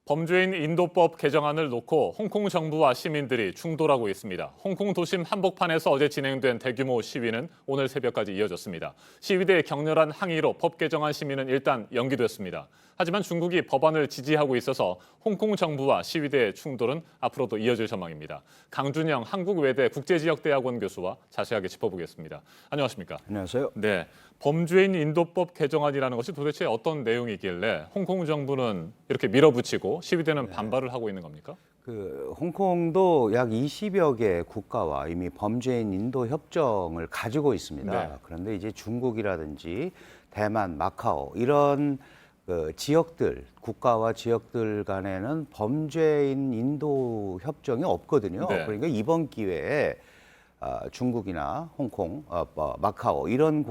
범죄인 인도법 개정안을 놓고 홍콩 정부와 시민들이 충돌하고 있습니다. 홍콩 도심 한복판에서 어제 진행된 대규모 시위는 오늘 새벽까지 이어졌습니다. 시위대의 격렬한 항의로 법 개정안 시위는 일단 연기됐습니다. 하지만 중국이 법안을 지지하고 있어서 홍콩 정부와 시위대의 충돌은 앞으로도 이어질 전망입니다. 강준영 한국외대 국제지역대학원 교수와 자세하게 짚어보겠습니다. 안녕하십니까? 안녕하세요. 네, 범죄인 인도법 개정안이라는 것이 도대체 어떤 내용이길래 홍콩 정부는 이렇게 밀어붙이고 시위대는 반발을 하고 있는 겁니까? 홍콩도 약 20여 개 국가와 이미 범죄인 인도 협정을 가지고 있습니다. 네. 그런데 이제 중국이라든지 대만, 마카오 이런 지역들, 국가와 지역들 간에는 범죄인 인도 협정이 없거든요. 네. 그러니까 이번 기회에 중국이나 홍콩, 마카오 이런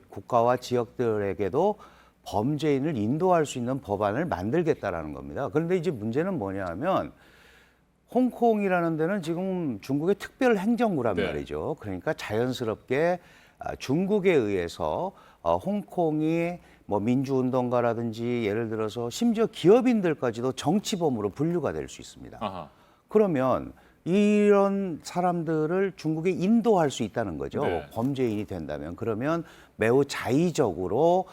국가와 지역들에게도 범죄인을 인도할 수 있는 법안을 만들겠다라는 겁니다. 그런데 이제 문제는 뭐냐면 홍콩이라는 데는 지금 중국의 특별 행정구란 네. 말이죠. 그러니까 자연스럽게 중국에 의해서 홍콩이 뭐 민주운동가라든지 예를 들어서 심지어 기업인들까지도 정치범으로 분류가 될 수 있습니다. 아하. 그러면 이런 사람들을 중국에 인도할 수 있다는 거죠. 네. 범죄인이 된다면. 그러면 매우 자의적으로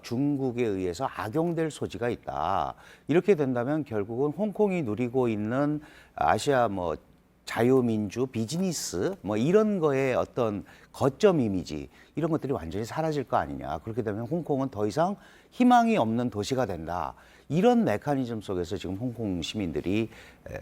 중국에 의해서 악용될 소지가 있다. 이렇게 된다면 결국은 홍콩이 누리고 있는 아시아 뭐 자유민주, 비즈니스 뭐 이런 거에 어떤 거점 이미지 이런 것들이 완전히 사라질 거 아니냐. 그렇게 되면 홍콩은 더 이상 희망이 없는 도시가 된다. 이런 메커니즘 속에서 지금 홍콩 시민들이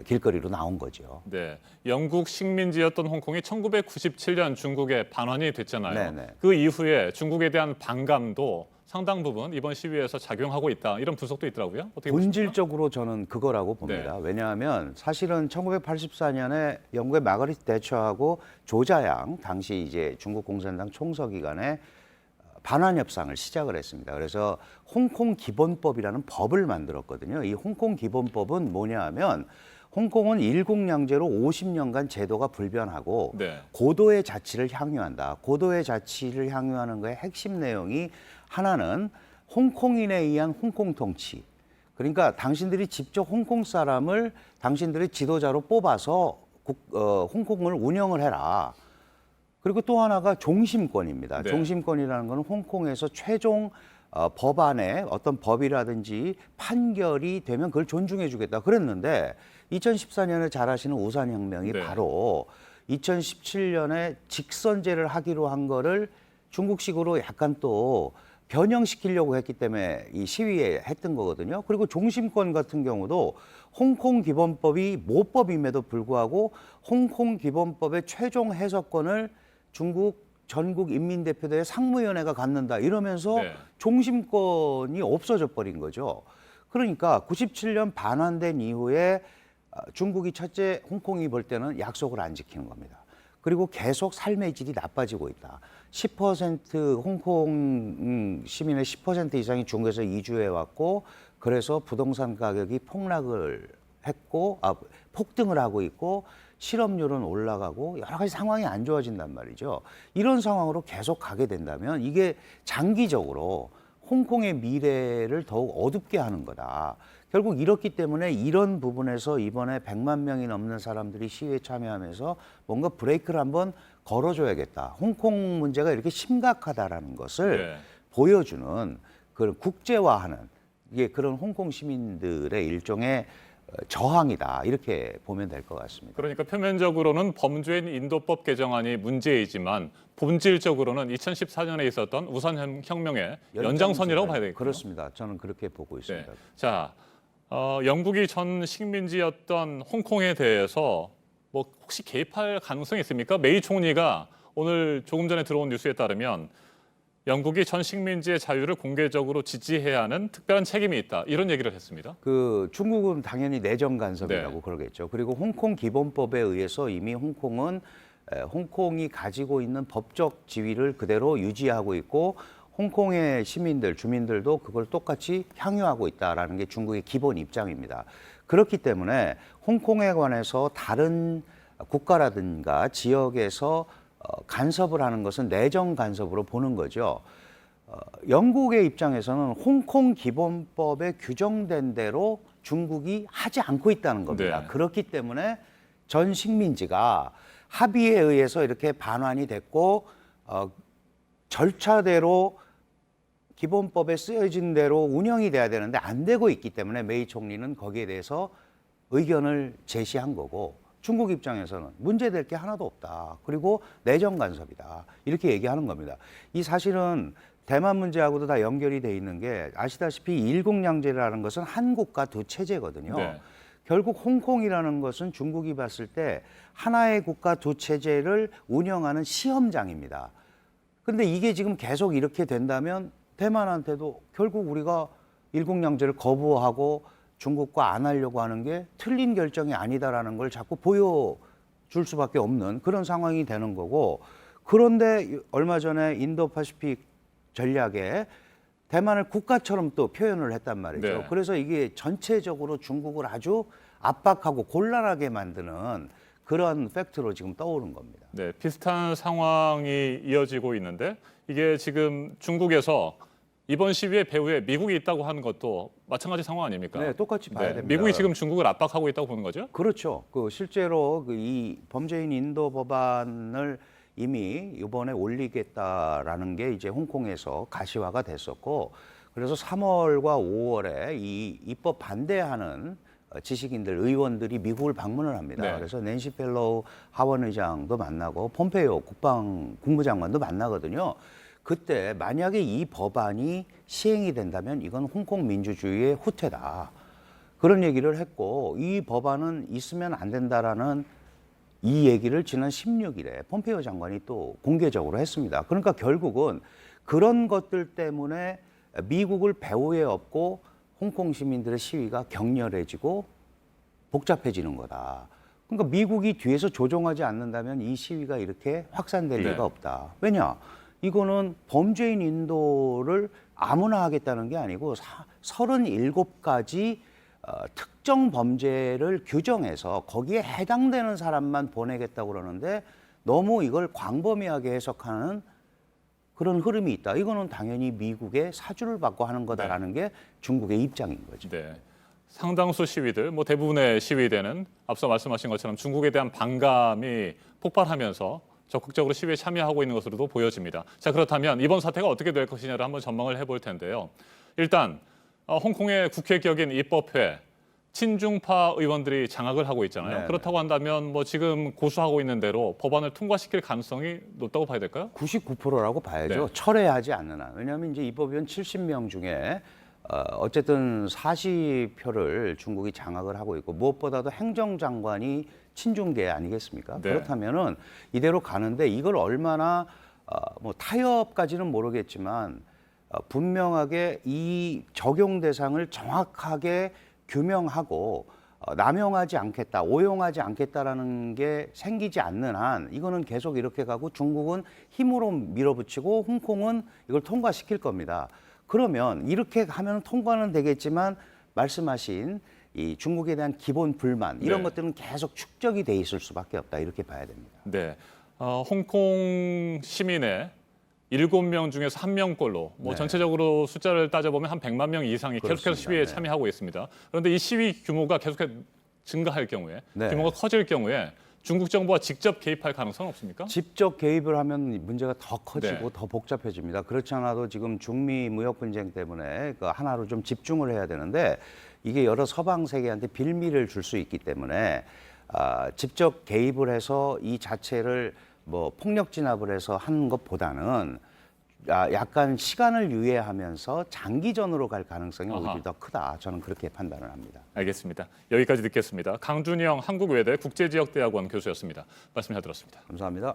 길거리로 나온 거죠. 네, 영국 식민지였던 홍콩이 1997년 중국에 반환이 됐잖아요. 네네. 그 이후에 중국에 대한 반감도 상당 부분 이번 시위에서 작용하고 있다. 이런 분석도 있더라고요. 어떻게 보십니까? 본질적으로 저는 그거라고 봅니다. 네. 왜냐하면 사실은 1984년에 영국의 마거릿 대처하고 조자양 당시 이제 중국 공산당 총서 기간에 반환 협상을 시작을 했습니다. 그래서 홍콩 기본법이라는 법을 만들었거든요. 이 홍콩 기본법은 뭐냐 하면 홍콩은 일국량제로 50년간 제도가 불변하고 네. 고도의 자치를 향유한다. 고도의 자치를 향유하는 거의 핵심 내용이 하나는 홍콩인에 의한 홍콩 통치. 그러니까 당신들이 직접 홍콩 사람을 당신들의 지도자로 뽑아서 홍콩을 운영을 해라. 그리고 또 하나가 종심권입니다. 네. 종심권이라는 것은 홍콩에서 최종 법안에 어떤 법이라든지 판결이 되면 그걸 존중해 주겠다 그랬는데 2014년에 잘 아시는 우산혁명이 네. 바로 2017년에 직선제를 하기로 한 거를 중국식으로 약간 또 변형시키려고 했기 때문에 이 시위에 했던 거거든요. 그리고 종심권 같은 경우도 홍콩 기본법이 모법임에도 불구하고 홍콩 기본법의 최종 해석권을 중국 전국 인민대표대회 상무위원회가 갖는다 이러면서 네. 종심권이 없어져 버린 거죠. 그러니까 97년 반환된 이후에 중국이 첫째 홍콩이 볼 때는 약속을 안 지키는 겁니다. 그리고 계속 삶의 질이 나빠지고 있다. 10% 홍콩 시민의 10% 이상이 중국에서 이주해 왔고 그래서 부동산 가격이 폭락을 했고 폭등을 하고 있고 실업률은 올라가고 여러 가지 상황이 안 좋아진단 말이죠. 이런 상황으로 계속 가게 된다면 이게 장기적으로 홍콩의 미래를 더욱 어둡게 하는 거다. 결국 이렇기 때문에 이런 부분에서 이번에 100만 명이 넘는 사람들이 시위에 참여하면서 뭔가 브레이크를 한번 걸어줘야겠다. 홍콩 문제가 이렇게 심각하다라는 것을 네. 보여주는 그런 국제화하는 이게 그런 홍콩 시민들의 일종의 저항이다. 이렇게 보면 될 것 같습니다. 그러니까 표면적으로는 범죄인 인도법 개정안이 문제이지만 본질적으로는 2014년에 있었던 우산혁명의 연장선이라고 봐야 되겠군요. 그렇습니다. 저는 그렇게 보고 네. 있습니다. 자, 영국이 전 식민지였던 홍콩에 대해서 뭐 혹시 개입할 가능성이 있습니까? 메이 총리가 오늘 조금 전에 들어온 뉴스에 따르면 영국이 전 식민지의 자유를 공개적으로 지지해야 하는 특별한 책임이 있다. 이런 얘기를 했습니다. 중국은 당연히 내정 간섭이라고 네. 그러겠죠. 그리고 홍콩 기본법에 의해서 이미 홍콩은 홍콩이 가지고 있는 법적 지위를 그대로 유지하고 있고 홍콩의 시민들, 주민들도 그걸 똑같이 향유하고 있다라는 게 중국의 기본 입장입니다. 그렇기 때문에 홍콩에 관해서 다른 국가라든가 지역에서 간섭을 하는 것은 내정 간섭으로 보는 거죠. 영국의 입장에서는 홍콩 기본법에 규정된 대로 중국이 하지 않고 있다는 겁니다. 네. 그렇기 때문에 전 식민지가 합의에 의해서 이렇게 반환이 됐고 절차대로 기본법에 쓰여진 대로 운영이 돼야 되는데 안 되고 있기 때문에 메이 총리는 거기에 대해서 의견을 제시한 거고 중국 입장에서는 문제될 게 하나도 없다. 그리고 내정 간섭이다. 이렇게 얘기하는 겁니다. 이 사실은 대만 문제하고도 다 연결이 돼 있는 게 아시다시피 일국양제라는 것은 한 국가 두 체제거든요. 네. 결국 홍콩이라는 것은 중국이 봤을 때 하나의 국가 두 체제를 운영하는 시험장입니다. 근데 이게 지금 계속 이렇게 된다면 대만한테도 결국 우리가 일국양제를 거부하고 중국과 안 하려고 하는 게 틀린 결정이 아니다라는 걸 자꾸 보여줄 수밖에 없는 그런 상황이 되는 거고 그런데 얼마 전에 인도파시픽 전략에 대만을 국가처럼 또 표현을 했단 말이죠. 네. 그래서 이게 전체적으로 중국을 아주 압박하고 곤란하게 만드는 그런 팩트로 지금 떠오른 겁니다. 네, 비슷한 상황이 이어지고 있는데 이게 지금 중국에서 이번 시위의 배후에 미국이 있다고 하는 것도 마찬가지 상황 아닙니까? 네, 똑같이 봐야 됩니다. 미국이 지금 중국을 압박하고 있다고 보는 거죠? 그렇죠. 실제로 이 범죄인 인도 법안을 이미 이번에 올리겠다라는 게 이제 홍콩에서 가시화가 됐었고, 그래서 3월과 5월에 이 입법 반대하는 지식인들, 의원들이 미국을 방문을 합니다. 네. 그래서 낸시 펠로우 하원의장도 만나고 폼페이오 국무장관도 만나거든요. 그때 만약에 이 법안이 시행이 된다면 이건 홍콩 민주주의의 후퇴다. 그런 얘기를 했고 이 법안은 있으면 안 된다라는 이 얘기를 지난 16일에 폼페이오 장관이 또 공개적으로 했습니다. 그러니까 결국은 그런 것들 때문에 미국을 배후에 업고 홍콩 시민들의 시위가 격렬해지고 복잡해지는 거다. 그러니까 미국이 뒤에서 조종하지 않는다면 이 시위가 이렇게 확산될 네. 리가 없다. 왜냐? 이거는 범죄인 인도를 아무나 하겠다는 게 아니고 37가지 특정 범죄를 규정해서 거기에 해당되는 사람만 보내겠다고 그러는데 너무 이걸 광범위하게 해석하는 그런 흐름이 있다. 이거는 당연히 미국의 사주를 받고 하는 거다라는 게 중국의 입장인 거죠. 네. 상당수 시위들, 뭐 대부분의 시위대는 앞서 말씀하신 것처럼 중국에 대한 반감이 폭발하면서 적극적으로 시위에 참여하고 있는 것으로도 보여집니다. 자, 그렇다면 이번 사태가 어떻게 될 것이냐를 한번 전망을 해볼 텐데요. 일단 홍콩의 국회 격인 입법회 친중파 의원들이 장악을 하고 있잖아요. 네, 그렇다고 한다면 뭐 지금 고수하고 있는 대로 법안을 통과시킬 가능성이 높다고 봐야 될까요? 99%라고 봐야죠. 네. 철회하지 않는 한. 왜냐하면 이제 입법위원 70명 중에 어쨌든 40표를 중국이 장악을 하고 있고 무엇보다도 행정장관이 친중계 아니겠습니까? 네. 그렇다면은 이대로 가는데 이걸 얼마나 뭐 타협까지는 모르겠지만 분명하게 이 적용 대상을 정확하게 규명하고 남용하지 않겠다, 오용하지 않겠다라는 게 생기지 않는 한 이거는 계속 이렇게 가고 중국은 힘으로 밀어붙이고 홍콩은 이걸 통과시킬 겁니다. 그러면 이렇게 하면 통과는 되겠지만 말씀하신 이 중국에 대한 기본 불만 이런 네. 것들은 계속 축적이 돼 있을 수밖에 없다 이렇게 봐야 됩니다. 네. 홍콩 시민의 7명 중에서 1명꼴로 뭐 네. 전체적으로 숫자를 따져보면 한 100만 명 이상이 계속해서 그렇습니다. 시위에 네. 참여하고 있습니다. 그런데 이 시위 규모가 계속해서 증가할 경우에 네. 규모가 커질 경우에 중국 정부가 직접 개입할 가능성은 없습니까? 직접 개입을 하면 문제가 더 커지고 네. 더 복잡해집니다. 그렇지 않아도 지금 중미 무역 분쟁 때문에 그 하나로 좀 집중을 해야 되는데 이게 여러 서방 세계한테 빌미를 줄 수 있기 때문에 직접 개입을 해서 이 자체를 뭐 폭력 진압을 해서 하는 것보다는 약간 시간을 유예하면서 장기전으로 갈 가능성이 아하. 오히려 더 크다. 저는 그렇게 판단을 합니다. 알겠습니다. 여기까지 듣겠습니다. 강준영 한국외대 국제지역대학원 교수였습니다. 말씀 잘 들었습니다. 감사합니다.